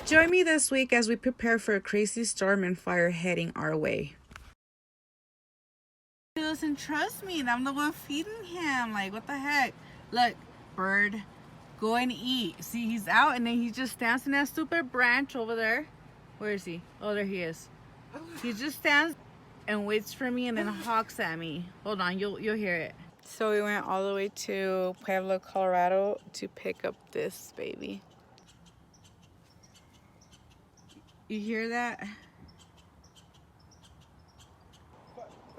Join me this week as we prepare for a crazy storm and fire heading our way. He doesn't trust me, and I'm the one feeding him. Like, what the heck? Look, bird, go and eat. See, he's out, and then he just stands in that stupid branch over there. Where is he? Oh, there he is. He just stands and waits for me and then honks at me. Hold on, you'll hear it. So we went all the way to Pueblo, Colorado to pick up this baby. You hear that?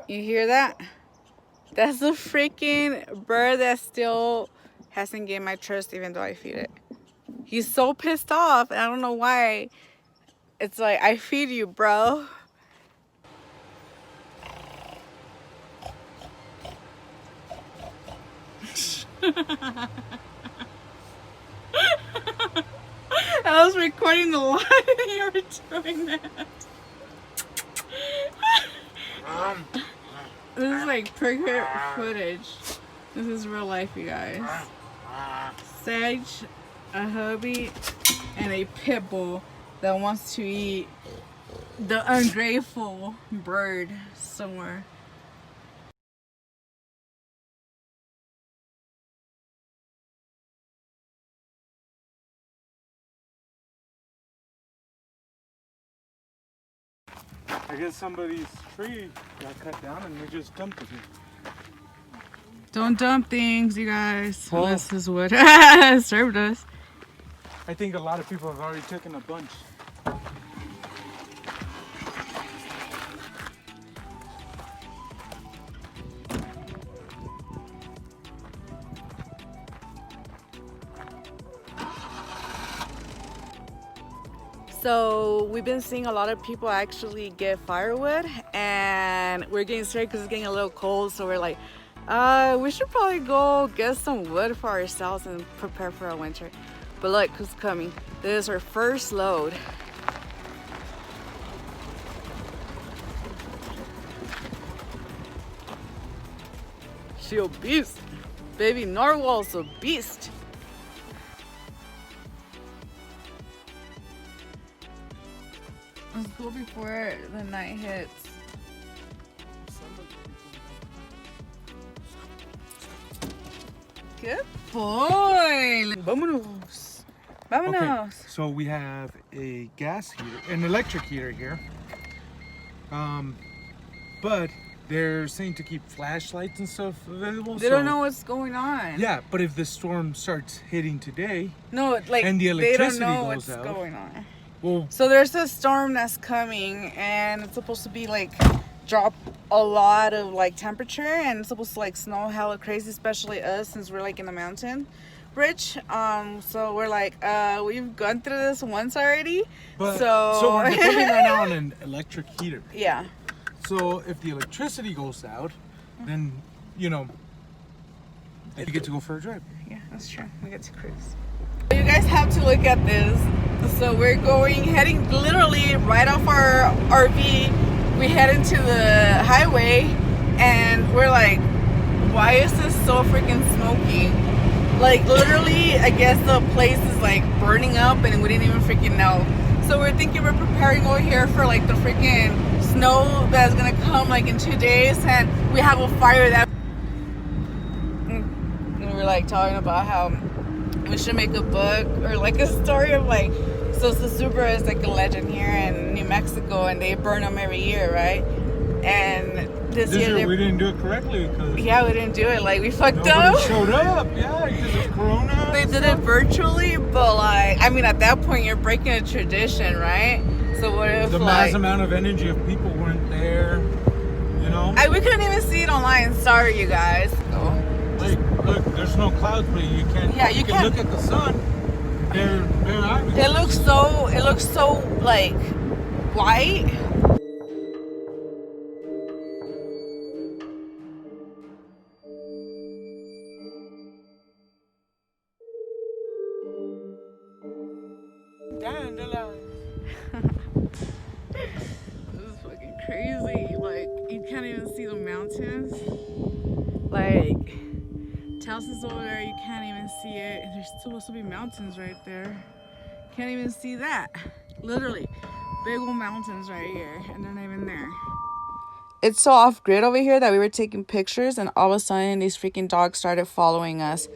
You hear that? That's the freaking bird that still hasn't gained my trust even though I feed it. He's so pissed off and I don't know why. It's like, I feed you, bro. I was recording the live and you were doing that. This is like perfect footage. This is real life, you guys. Sage, a hubby, and a pit bull that wants to eat the ungrateful bird somewhere. I guess somebody's tree got cut down and they just dumped it here. Don't dump things, you guys. Well, this is what served us. I think a lot of people have already taken a bunch. So we've been seeing a lot of people actually get firewood, and we're getting scared because it's getting a little cold. So we're like, we should probably go get some wood for ourselves and prepare for our winter. But look who's coming. This is our first load. She a beast. Baby narwhal's a beast. Let's go before the night hits. Good boy. Vámonos. Vámonos. Okay, so we have a gas heater, an electric heater here. But they're saying to keep flashlights and stuff available. They don't know what's going on. Yeah, but if the storm starts hitting today, no, like and the electricity they don't know goes what's out, going on. Well, so there's a storm that's coming, and it's supposed to be like drop a lot of like temperature, and it's supposed to like snow hella crazy, especially us since we're like in the mountain ridge. So we're like, we've gone through this once already. but, so we're depending right now on an electric heater. Yeah. So if the electricity goes out, then you get to go for a drive. Yeah, that's true. We get to cruise. You guys have to look at this. So we're heading literally right off our RV. We head into the highway, and we're like, why is this so freaking smoky? Like literally, I guess the place is like burning up, and we didn't even freaking know. So we're thinking we're preparing over here for like the freaking snow that's gonna come like in 2 days, and we have a fire that. And we're like talking about how we should make a book or like a story of like, so Suzuba is like a legend here in New Mexico, and they burn them every year, right? And this year we didn't do it correctly because we didn't do it. Like we fucked nobody up. showed up. Yeah, because of Corona. They did it virtually, but like, I mean, at that point you're breaking a tradition, right? So what if the mass amount of energy of people weren't there? We couldn't even see it online. Sorry, you guys. Like, look, there's no clouds, but you can. Yeah, you can look at the sun. They're It looks so like white. This is fucking crazy. Like, you can't even see the mountains. Like, Towson's over there, you can't even see it. And there's supposed to be mountains right there. Can't even see that. Literally, big old mountains right here, and they're not even there. It's so off grid over here that we were taking pictures, and all of a sudden these freaking dogs started following us.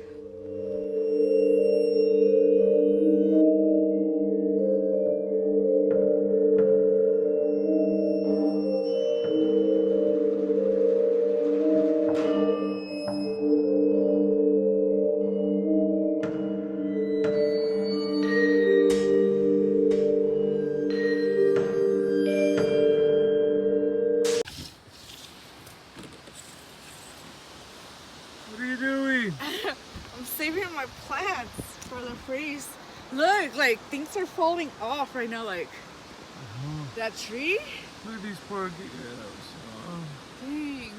What are you doing? I'm saving my plants for the freeze. Look, like things are falling off right now. Like that tree. Look at these poor girls. Dang.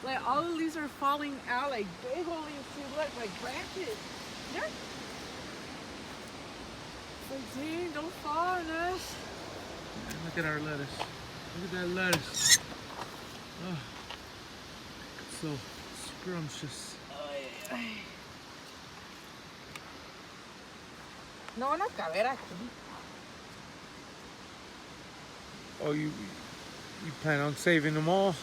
Like all the leaves are falling out. Like big old leaves. See, look, like branches. Yeah. Like, dang, don't fall on us. Look at our lettuce. Look at that lettuce. Oh, it's so scrumptious. No van a caber aquí. Oh, you plan on saving them all?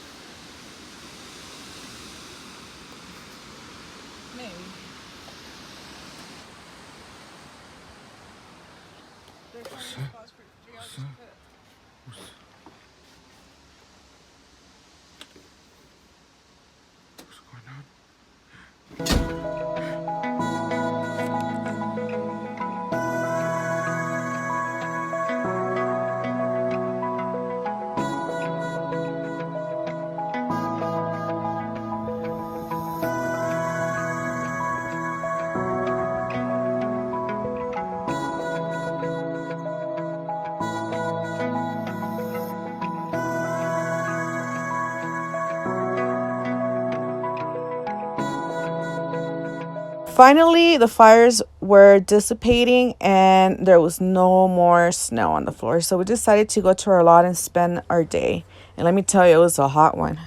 Maybe. There's plenty of spots for 3 hours to cook. What's going on? Finally, the fires were dissipating and there was no more snow on the floor. So we decided to go to our lot and spend our day. And let me tell you, it was a hot one.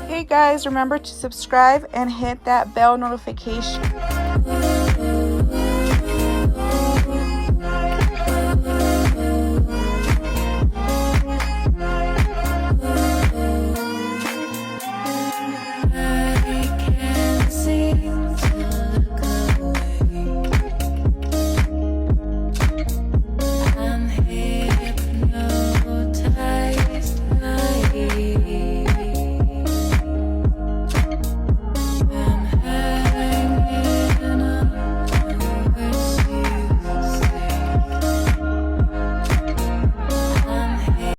Hey guys, remember to subscribe and hit that bell notification.